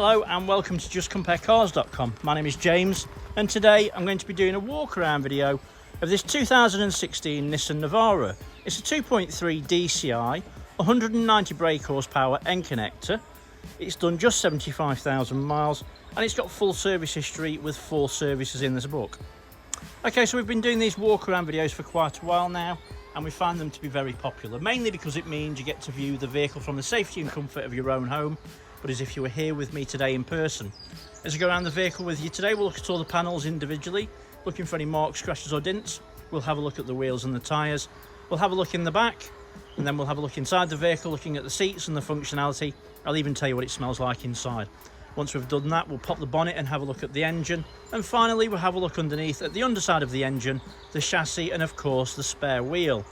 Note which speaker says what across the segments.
Speaker 1: Hello and welcome to justcomparecars.com. My name is James and today I'm going to be doing a walk around video of this 2016 Nissan Navara. It's a 2.3 DCI, 190 brake horsepower N-Connecta. It's done just 75,000 miles and it's got full service history with 4 services in this book. Okay, so we've been doing these walk around videos for quite a while now and we find them to be very popular, mainly because it means you get to view the vehicle from the safety and comfort of your own home, but as if you were here with me today in person. As I go around the vehicle with you today, we'll look at all the panels individually, looking for any marks, scratches or dents. We'll have a look at the wheels and the tyres. We'll have a look in the back, and then we'll have a look inside the vehicle, looking at the seats and the functionality. I'll even tell you what it smells like inside. Once we've done that, we'll pop the bonnet and have a look at the engine. And finally, we'll have a look underneath at the underside of the engine, the chassis, and of course, the spare wheel.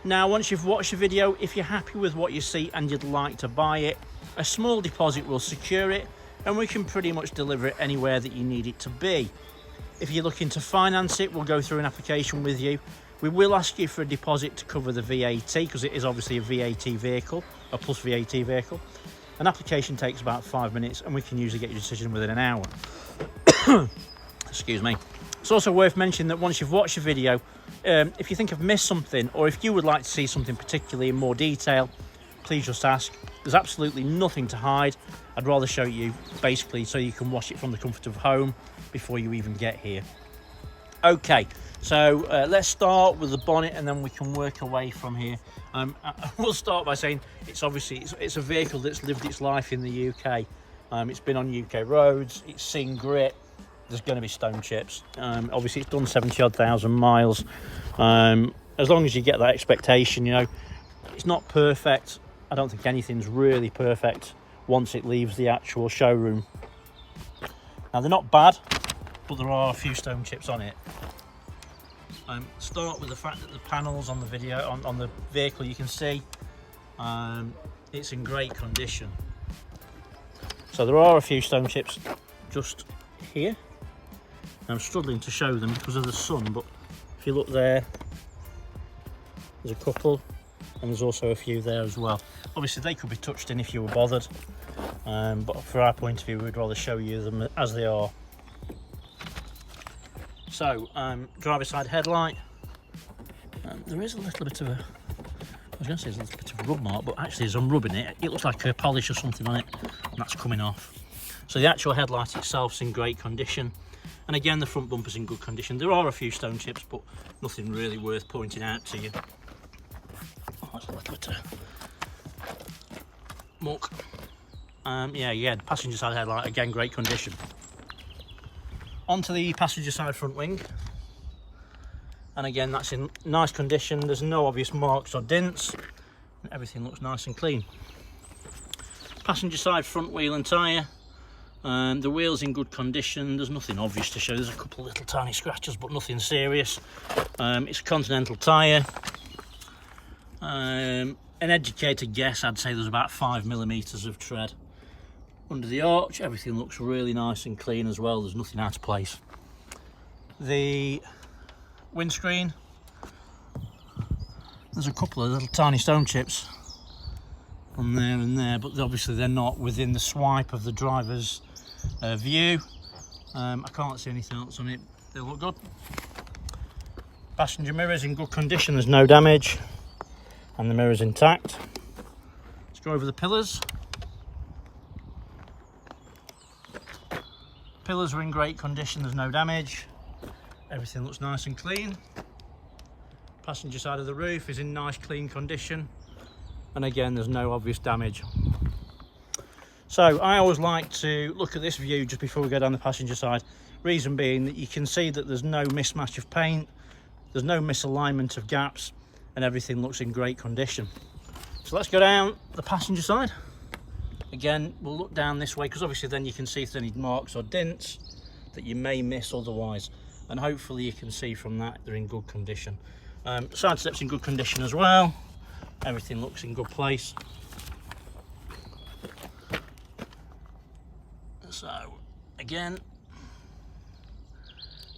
Speaker 1: Now, once you've watched the video, if you're happy with what you see and you'd like to buy it, a small deposit will secure it and we can pretty much deliver it anywhere that you need it to be. If you're looking to finance it, we'll go through an application with you. We will ask you for a deposit to cover the VAT because it is obviously a VAT vehicle, a plus VAT vehicle. An application takes about 5 minutes and we can usually get your decision within an hour. Excuse me. It's also worth mentioning that once you've watched the video, if you think I've missed something or if you would like to see something particularly in more detail, please just ask. There's absolutely nothing to hide. I'd rather show you basically so you can watch it from the comfort of home before you even get here. Okay, so let's start with the bonnet and then we can work away from here. We'll start by saying it's a vehicle that's lived its life in the UK. It's been on UK roads, it's seen grit. There's going to be stone chips. Obviously it's done 70-odd thousand miles. As long as you get that expectation, you know, it's not perfect. I don't think anything's really perfect once it leaves the actual showroom. Now they're not bad, but there are a few stone chips on it. Start with the fact that the panels on the video on the vehicle, you can see it's in great condition. So there are a few stone chips just here. I'm struggling to show them because of the sun, but if you look there, there's a couple and there's also a few there as well. Obviously they could be touched in if you were bothered, but for our point of view we'd rather show you them as they are. So driver's side headlight, there is a little bit of a, I was going to say there's a little bit of a rub mark, but actually as I'm rubbing it, it looks like a polish or something on it and that's coming off. So the actual headlight itself's in great condition, and again the front bumper's in good condition. There are a few stone chips but nothing really worth pointing out to you. Oh, that's a little bit of muck. Yeah, the passenger side headlight, again, great condition. Onto the passenger side front wing. And again, that's in nice condition. There's no obvious marks or dents. Everything looks nice and clean. Passenger side front wheel and tyre. The wheel's in good condition. There's nothing obvious to show. There's a couple of little tiny scratches, but nothing serious. It's a Continental tyre. An educated guess, I'd say there's about 5mm of tread. Under the arch, everything looks really nice and clean as well. There's nothing out of place. The windscreen, there's a couple of little tiny stone chips on there and there, but obviously they're not within the swipe of the driver's view. I can't see anything else on it. They look good. Passenger mirrors in good condition. There's no damage. And the mirror's intact. Let's go over the pillars. Pillars are in great condition, there's no damage. Everything looks nice and clean. Passenger side of the roof is in nice clean condition. And again, there's no obvious damage. So I always like to look at this view just before we go down the passenger side. Reason being that you can see that there's no mismatch of paint, there's no misalignment of gaps, and everything looks in great condition. So let's go down the passenger side. Again, we'll look down this way because obviously then you can see if there's any marks or dents that you may miss otherwise, and hopefully you can see from that they're in good condition. Side steps in good condition as well. Everything looks in good place. So again,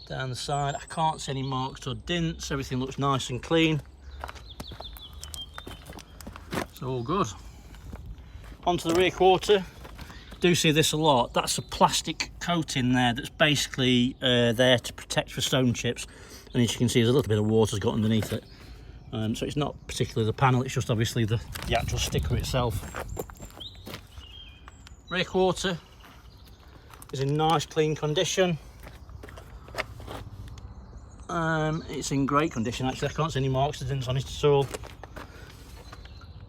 Speaker 1: down the side, I can't see any marks or dents. Everything looks nice and clean. So all good. Onto the rear quarter. do see this a lot. That's a plastic coating there that's basically there to protect for stone chips, and as you can see, there's a little bit of water's got underneath it. So it's not particularly the panel, it's just obviously the actual sticker itself. Rear quarter is in nice clean condition. It's in great condition actually, I can't see any marks on it at all.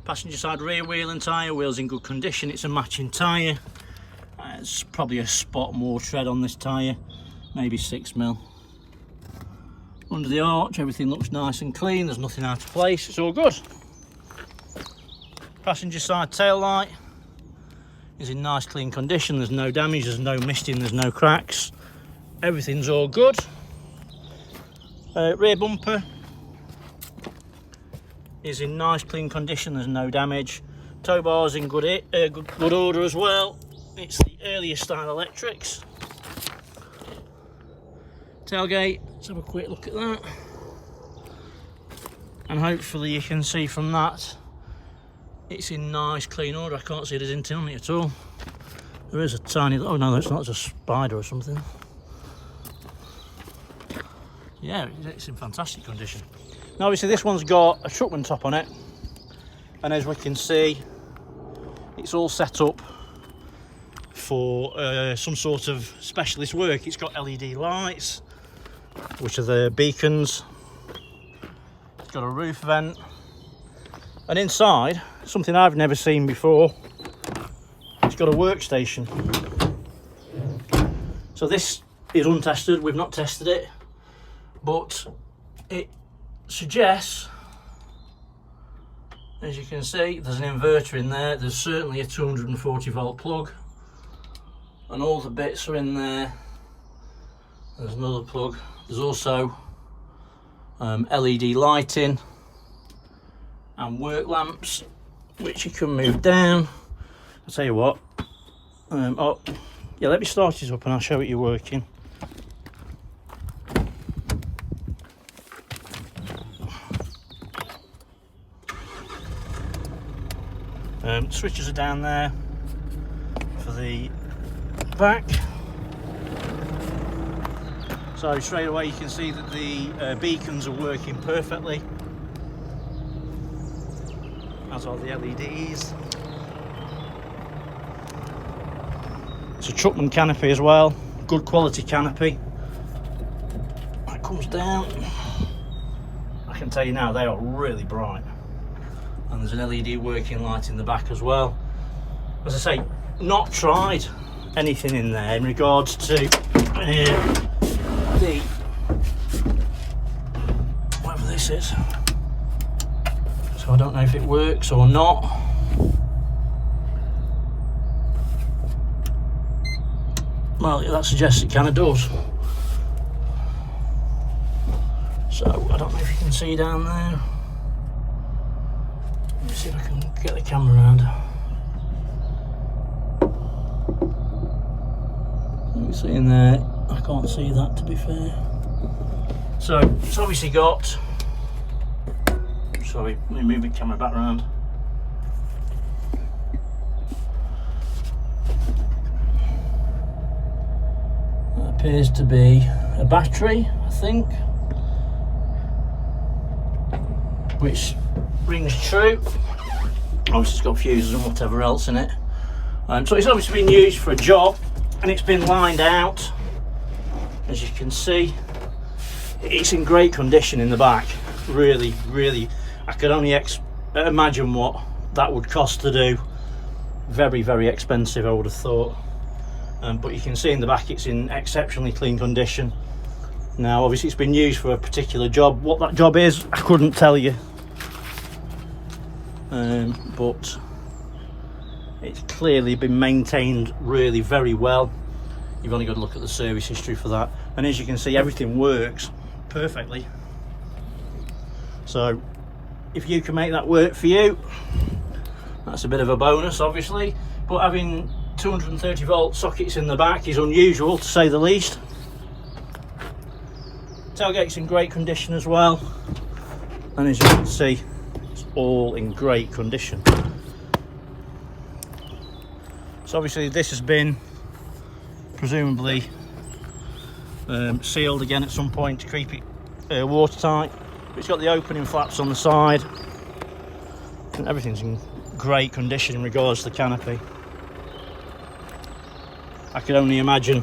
Speaker 1: Passenger side rear wheel and tyre, wheels in good condition, it's a matching tyre. It's probably a spot more tread on this tyre, maybe 6mm. Under the arch, everything looks nice and clean, there's nothing out of place, it's all good. Passenger side tail light is in nice clean condition, there's no damage, there's no misting, there's no cracks. Everything's all good. Rear bumper is in nice clean condition, there's no damage. Tow bar's in good order as well. It's the earlier style electrics. Tailgate, let's have a quick look at that. And hopefully you can see from that, it's in nice clean order. I can't see there's anything on it at all. There is a tiny, oh no, it's not, it's a spider or something. Yeah, it's in fantastic condition. Now obviously this one's got a Truckman top on it, and as we can see, it's all set up for some sort of specialist work. It's got LED lights, which are the beacons. It's got a roof vent, and inside, something I've never seen before, it's got a workstation. So this is untested, we've not tested it, but it suggests, as you can see, there's an inverter in there, there's certainly a 240 volt plug, and all the bits are in there. There's another plug, there's also LED lighting and work lamps, which you can move down. I'll tell you what, oh yeah, let me start it up and I'll show it you working. Switches are down there for the back. So straight away you can see that the beacons are working perfectly, as are the LEDs. It's a Truckman canopy as well, good quality canopy. That comes down. I can tell you now, they are really bright. And there's an LED working light in the back as well. As I say, not tried anything in there in regards to the whatever this is, so I don't know if it works or not. Well, that suggests it kind of does. So I don't know if you can see down there. Let me see if I can get the camera around. Let me see in there. I can't see that, to be fair. So it's obviously got, sorry, let me move the camera back around. That appears to be a battery, I think, which rings true. Obviously it's got fuses and whatever else in it. So it's obviously been used for a job, and it's been lined out. As you can see, it's in great condition in the back. Really, really, I could only imagine what that would cost to do. Very, very expensive, I would have thought. But you can see in the back it's in exceptionally clean condition. Now obviously it's been used for a particular job. What that job is, I couldn't tell you. But it's clearly been maintained really very well. You've only got to look at the service history for that, and as you can see, everything works perfectly. So if you can make that work for you, that's a bit of a bonus obviously, but having 230 volt sockets in the back is unusual, to say the least. Tailgate's in great condition as well, and as you can see, it's all in great condition. So obviously this has been presumably sealed again at some point to keep it watertight. It's got the opening flaps on the side, and everything's in great condition in regards to the canopy. I could only imagine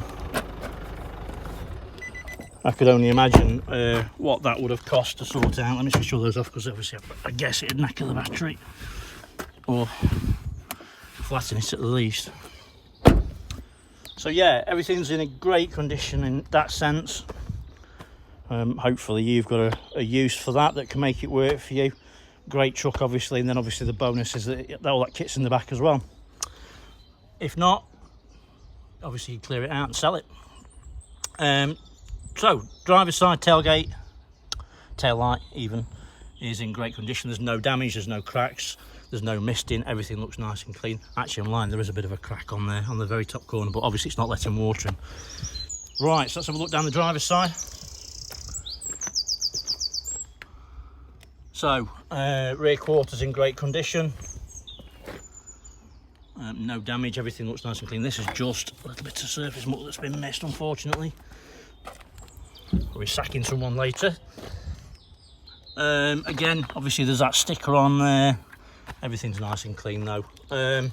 Speaker 1: what that would have cost to sort out. Let me just show those off, because obviously I guess it'd knacker the battery or flatten it at the least. So yeah, everything's in a great condition in that sense. Hopefully you've got a use for that can make it work for you. Great truck obviously, and then obviously the bonus is that all that kit's in the back as well. If not, obviously you clear it out and sell it. So driver's side tailgate, tail light even, is in great condition. There's no damage, there's no cracks, there's no misting, everything looks nice and clean. Actually I'm lying, there is a bit of a crack on there on the very top corner, but obviously it's not letting water in. Right, so let's have a look down the driver's side. So rear quarters in great condition. No damage, everything looks nice and clean. This is just a little bit of surface muck that's been missed, unfortunately. We'll be sacking someone later. Again, obviously there's that sticker on there. Everything's nice and clean though. But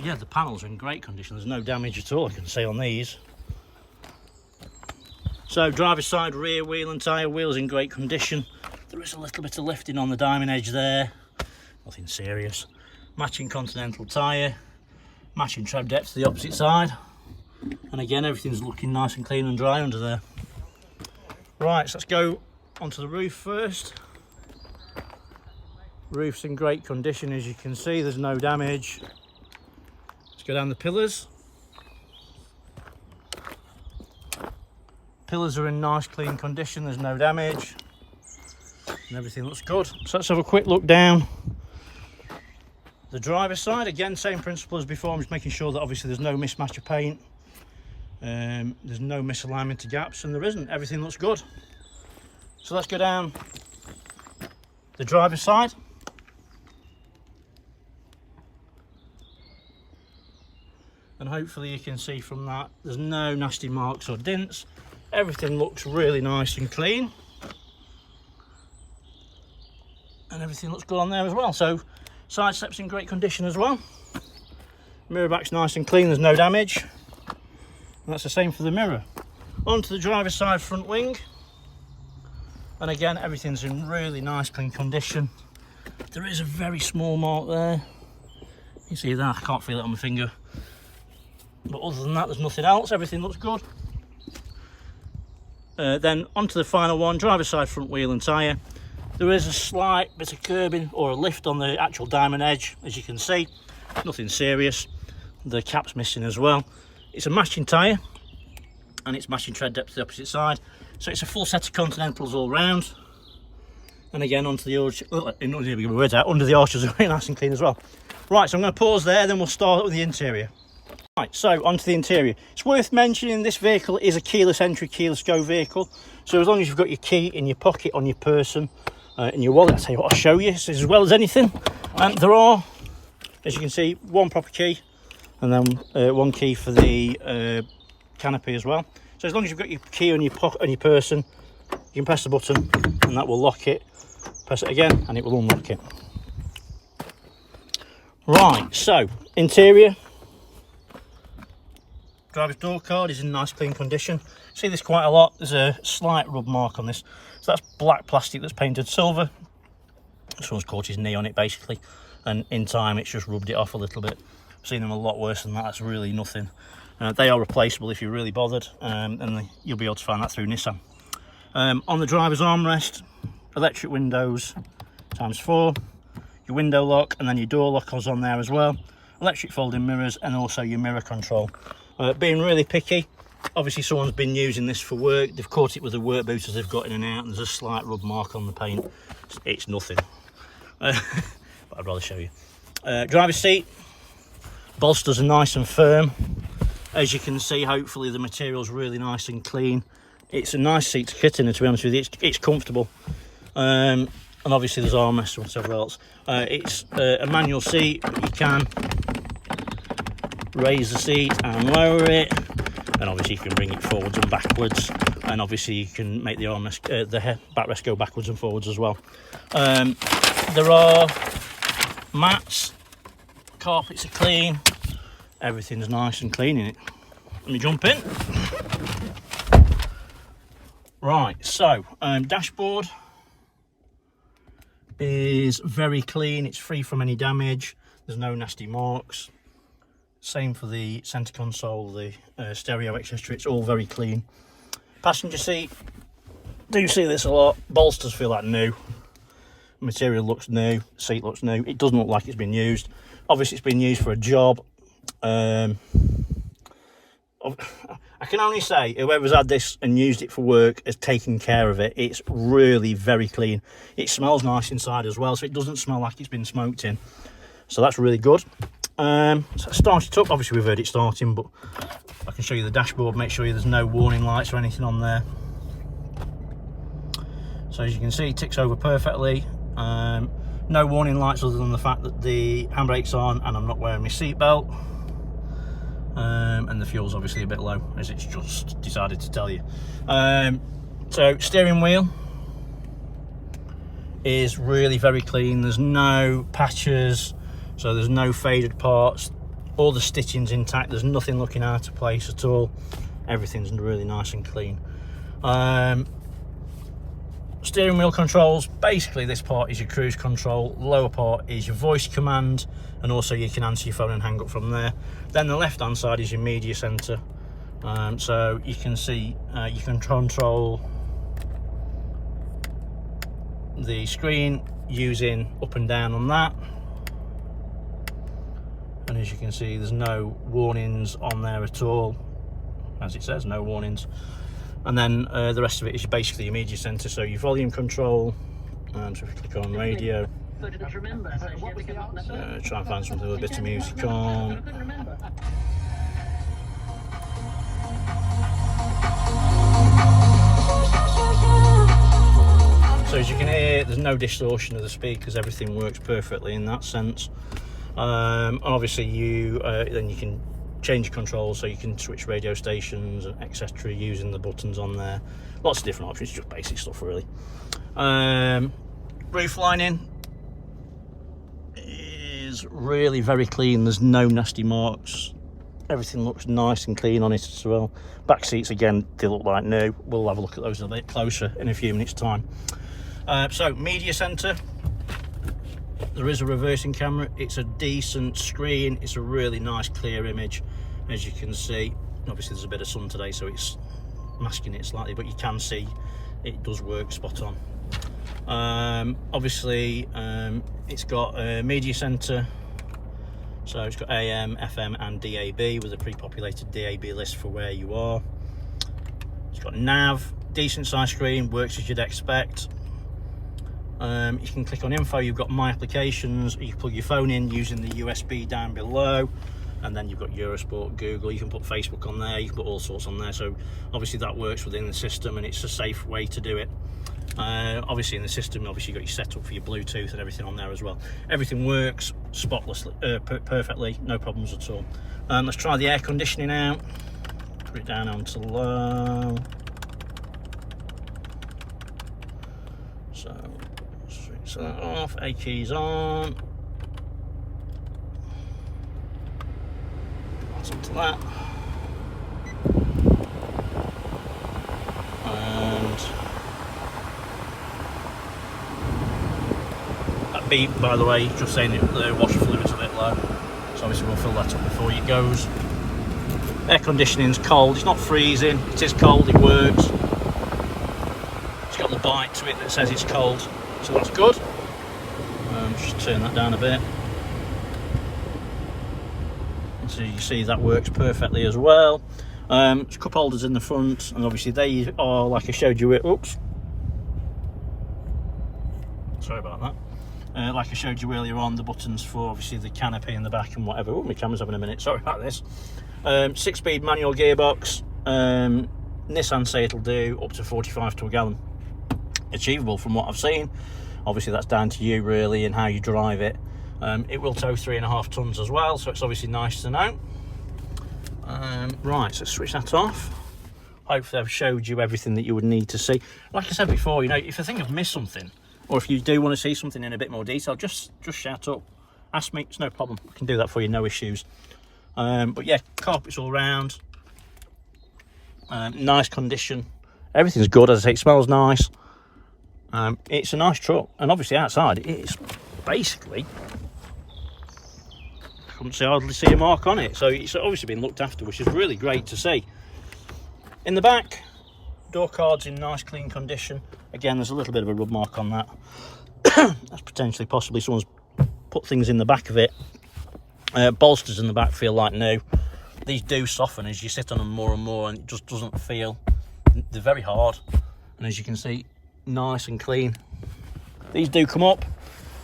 Speaker 1: yeah, the panels are in great condition. There's no damage at all, I can say, on these. So driver's side rear wheel and tyre wheels in great condition. There is a little bit of lifting on the diamond edge there. Nothing serious. Matching Continental tyre, matching tread depth to the opposite side, and again everything's looking nice and clean and dry under there. Right, so let's go onto the roof first. Roof's in great condition, as you can see, there's no damage. Let's go down the pillars. Pillars are in nice clean condition, there's no damage, and everything looks good. So let's have a quick look down the driver's side. Again, same principle as before. I'm just making sure that obviously there's no mismatch of paint, there's no misalignment to gaps, and there isn't. Everything looks good. So let's go down the driver's side. And hopefully you can see from that there's no nasty marks or dents. Everything looks really nice and clean, and everything looks good on there as well. So side steps in great condition as well. Mirror back's nice and clean, there's no damage. And that's the same for the mirror. Onto the driver's side front wing. And again, everything's in really nice clean condition. There is a very small mark there. You see that? I can't feel it on my finger. But other than that, there's nothing else. Everything looks good. Then onto the final one, driver's side front wheel and tyre. There is a slight bit of curbing or a lift on the actual diamond edge, as you can see. Nothing serious. The cap's missing as well. It's a matching tyre, and it's matching tread depth to the opposite side. So it's a full set of Continentals all round. And again, onto the under the arches are very nice and clean as well. Right, so I'm going to pause there, then we'll start with the interior. Right, so onto the interior. It's worth mentioning this vehicle is a keyless entry, keyless go vehicle. So as long as you've got your key in your pocket, on your person, in your wallet, I'll tell you what, I'll show you as well as anything. And there are, as you can see, one proper key, and then one key for the canopy as well. So as long as you've got your key on your pocket, on your person, you can press the button and that will lock it. Press it again and it will unlock it. Right, so interior. Driver's door card is in nice clean condition. See this quite a lot. There's a slight rub mark on this. So that's black plastic that's painted silver. Someone's caught his knee on it basically, and in time it's just rubbed it off a little bit. I've seen them a lot worse than that. That's really nothing. They are replaceable if you're really bothered, and you'll be able to find that through Nissan. On the driver's armrest, electric windows ×4, your window lock, and then your door lock is on there as well. Electric folding mirrors, and also your mirror control. Being really picky, obviously someone's been using this for work. They've caught it with the work boots as they've got in and out, and there's a slight rub mark on the paint. It's nothing, but I'd rather show you. Driver's seat, bolsters are nice and firm. As you can see, hopefully the material's really nice and clean. It's a nice seat to sit in, and to be honest with you, it's comfortable. And obviously there's armrests and whatever else. It's a manual seat, but you can raise the seat and lower it, and obviously you can bring it forwards and backwards, and obviously you can make the armrest, the backrest go backwards and forwards as well. There are mats, carpets are clean, everything's nice and clean in it. Let me jump in. Right, so dashboard is very clean, it's free from any damage, there's no nasty marks. Same for the centre console, the stereo, etc. It's all very clean. Passenger seat, do see this a lot. Bolsters feel like new. Material looks new, seat looks new. It doesn't look like it's been used. Obviously it's been used for a job. I can only say whoever's had this and used it for work has taken care of it. It's really very clean. It smells nice inside as well, so it doesn't smell like it's been smoked in. So that's really good. So start it up. Obviously we've heard it starting, but I can show you the dashboard, make sure there's no warning lights or anything on there. So as you can see, it ticks over perfectly. No warning lights other than the fact that the handbrake's on and I'm not wearing my seatbelt. And the fuel's obviously a bit low, as it's just decided to tell you. So steering wheel is really very clean. There's no patches, so there's no faded parts. All the stitching's intact. There's nothing looking out of place at all. Everything's really nice and clean. Steering wheel controls, basically this part is your cruise control, lower part is your voice command, and also you can answer your phone and hang up from there. Then the left hand side is your media center. So you can see you can control the screen using up and down on that, and as you can see there's no warnings on there at all, as it says, no warnings. And then the rest of it is basically your media center, so your volume control, and so if you click on radio, try and find something with a bit of music on. So as you can hear, there's no distortion of the speakers, everything works perfectly in that sense. And obviously then you can change controls, so you can switch radio stations, etc., using the buttons on there. Lots of different options, just basic stuff really. Roof lining is really very clean. There's no nasty marks. Everything looks nice and clean on it as well. Back seats, again, they look like new. We'll have a look at those a bit closer in a few minutes time. So media center, there is a reversing camera. It's a decent screen. It's a really nice clear image, as you can see. Obviously there's a bit of sun today, so it's masking it slightly, but you can see it does work spot on. Obviously it's got a media center, so it's got AM, FM and DAB with a pre-populated DAB list for where you are. It's got nav, decent size screen, works as you'd expect. You can click on info, you've got my applications, you can plug your phone in using the USB down below, and then you've got Eurosport, Google, you can put Facebook on there, you can put all sorts on there, so obviously that works within the system and it's a safe way to do it. Obviously in the system, obviously you've got your setup for your Bluetooth and everything on there as well. Everything works spotlessly, perfectly, no problems at all. Let's try the air conditioning out, put it down onto low. So that off, A keys on. Onto that. And that beep, by the way, just saying that the washer fluid's a bit low. So obviously we'll fill that up before it goes. Air conditioning's cold, it's not freezing, it is cold, it works. It's got the bite to it that says it's cold, so that's good. Just turn that down a bit. So you see that works perfectly as well. There's cup holders in the front, and obviously they are, like I showed you it. Oops. Sorry about that. Like I showed you earlier on, the buttons for obviously the canopy in the back and whatever. Oh, my camera's having a minute. Sorry about this. 6-speed manual gearbox. Nissan say it'll do up to 45 to a gallon. Achievable from what I've seen. Obviously that's down to you really and how you drive it. It will tow 3.5 tons as well, so it's obviously nice to know. Right, so switch that off. Hopefully I've showed you everything that you would need to see. Like I said before, you know, if I think I've missed something, or if you do want to see something in a bit more detail, just shout up, ask me, it's no problem. I can do that for you, no issues. But yeah, carpets all round, nice condition, everything's good. As I say, it smells nice. It's a nice truck, and obviously outside it is basically, I couldn't say hardly see a mark on it, so it's obviously been looked after, which is really great to see. In the back, door cards in nice clean condition. Again, there's a little bit of a rub mark on that. That's potentially possibly someone's put things in the back of it. Bolsters in the back feel like new. These do soften as you sit on them more and more, and it just doesn't feel, they're very hard, and as you can see, nice and clean. These do come up,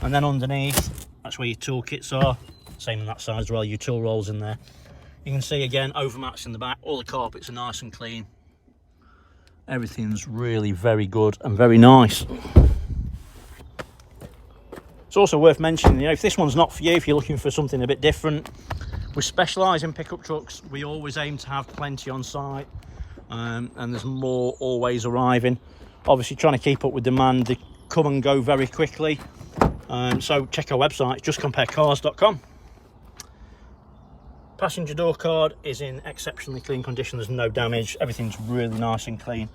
Speaker 1: and then underneath, that's where your tool kits are. Same on that side as well, your tool rolls in there. You can see again, overmats in the back, all the carpets are nice and clean. Everything's really very good and very nice. It's also worth mentioning, you know, if this one's not for you, if you're looking for something a bit different, we specialise in pickup trucks. We always aim to have plenty on site, and there's more always arriving. Obviously trying to keep up with demand, they come and go very quickly. So check our website, justcomparecars.com. Passenger door card is in exceptionally clean condition, there's no damage, everything's really nice and clean.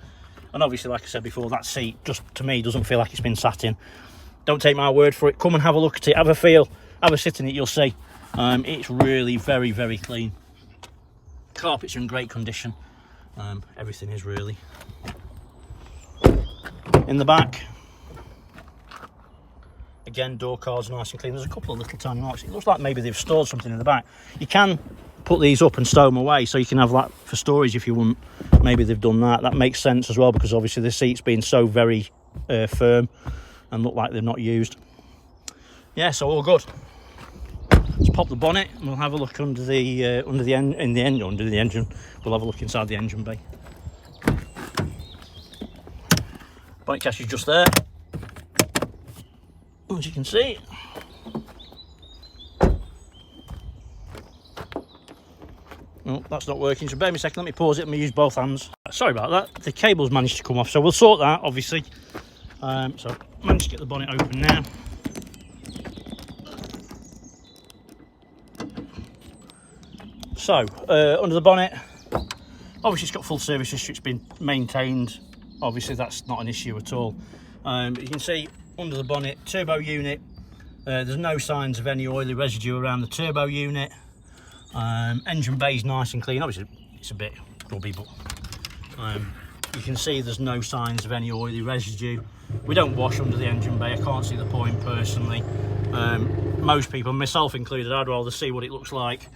Speaker 1: And obviously, like I said before, that seat just to me doesn't feel like it's been sat in. Don't take my word for it, come and have a look at it, have a feel, have a sit in it, you'll see. It's really very, very clean. Carpets are in great condition, everything is really. In the back, again, door cards nice and clean. There's a couple of little tiny marks. It looks like maybe they've stored something in the back. You can put these up and stow them away, so you can have that for storage if you want. Maybe they've done that. That makes sense as well, because obviously the seat's been so very firm and look like they're not used. Yeah, so all good. Let's pop the bonnet and we'll have a look under the engine. We'll have a look inside the engine bay. Bonnet catch is just there, as you can see. Oh, that's not working, so bear me a second, let me pause it and use both hands. Sorry about that, the cable's managed to come off, so we'll sort that obviously. So managed to get the bonnet open now. So under the bonnet, obviously it's got full service history, it's been maintained, obviously that's not an issue at all. You can see under the bonnet, turbo unit, there's no signs of any oily residue around the turbo unit. Engine bay is nice and clean, obviously it's a bit grubby, but you can see there's no signs of any oily residue. We don't wash under the engine bay, I can't see the point personally. Most people, myself included, I'd rather see what it looks like,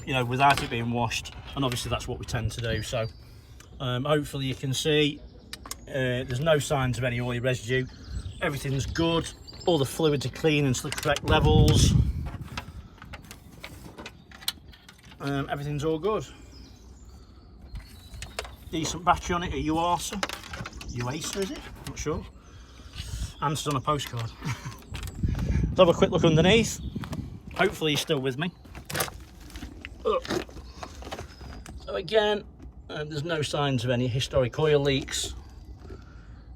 Speaker 1: you know, without it being washed, and obviously that's what we tend to do. So hopefully you can see there's no signs of any oily residue. Everything's good, all the fluids are clean and to the correct levels. Everything's all good. Decent battery on it, a UASA is it? Not sure. Answered on a postcard. Let's have a quick look underneath. Hopefully you're still with me. So again, there's no signs of any historic oil leaks.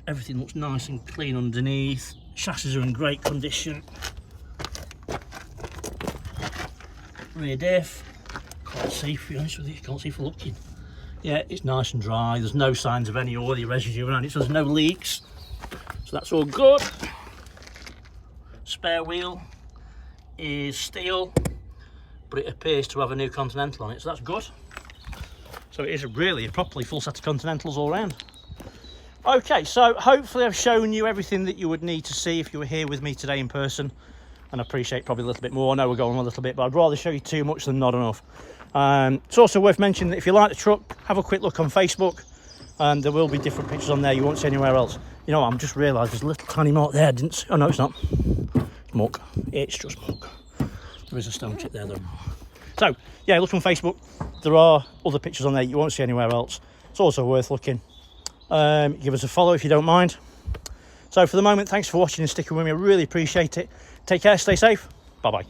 Speaker 1: Everything looks nice and clean underneath. Chassis are in great condition. Rear diff. Can't see, to be honest with you, can't see for looking. Yeah, it's nice and dry. There's no signs of any oily residue around it, so there's no leaks. So that's all good. Spare wheel is steel, but it appears to have a new Continental on it, so that's good. So it is really a properly full set of Continentals all round. Okay, so hopefully I've shown you everything that you would need to see if you were here with me today in person, and I appreciate probably a little bit more. I know we're going a little bit, but I'd rather show you too much than not enough. It's also worth mentioning that if you like the truck, have a quick look on Facebook, and there will be different pictures on there you won't see anywhere else. You know, I'm just realised there's a little tiny mark there. I didn't see. Oh no, it's not. It's muck. It's just muck. There is a stone chip there though. So yeah, look on Facebook. There are other pictures on there you won't see anywhere else. It's also worth looking. Give us a follow if you don't mind. So for the moment, thanks for watching and sticking with me. I really appreciate it. Take care, stay safe. Bye bye.